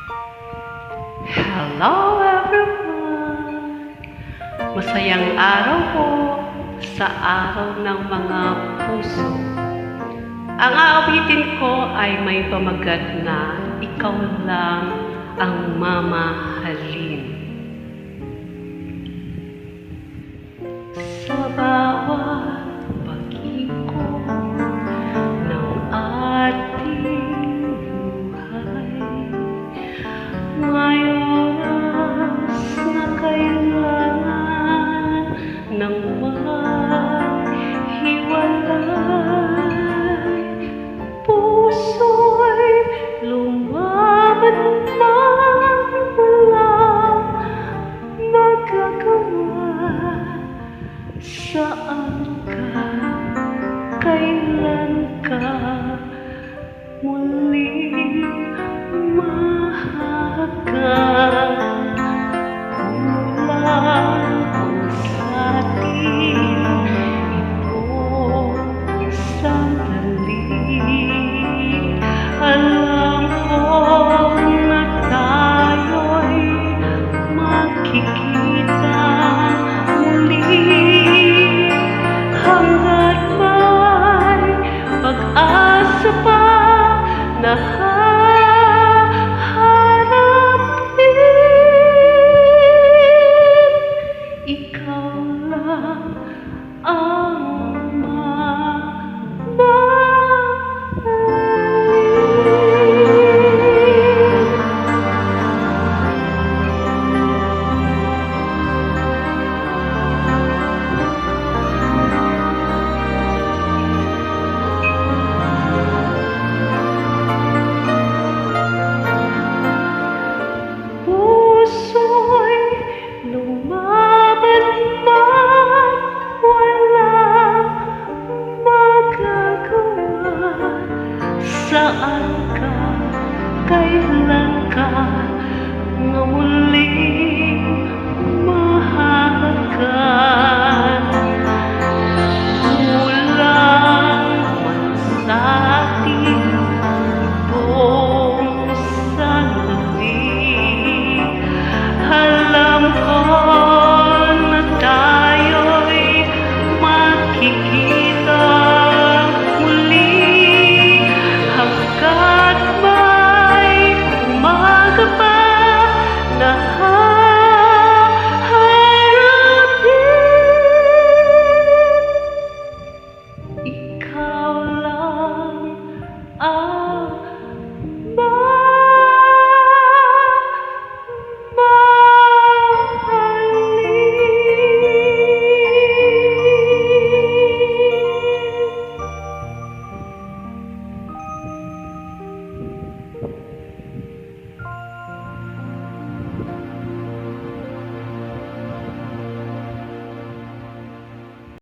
Hello everyone! Masayang araw po sa araw ng mga puso. Ang aawitin ko ay may pamagat na ikaw lang ang mamahalin. Sa bawat pag-ikot ng ating buhay, may oras na kailangan ng maghiwalay. Puso'y lumaban man, walang magagawa. Saan ka, kailan ka muling mahagkan? Kulang ang satin itong sandali. Alam ko na tayo'y magkikita muli. Hanggat may pag-asa pa na haharapin, ikaw lang ang puso'y lumaban man, walang magagawa. Saan ka, kailan ka nga muli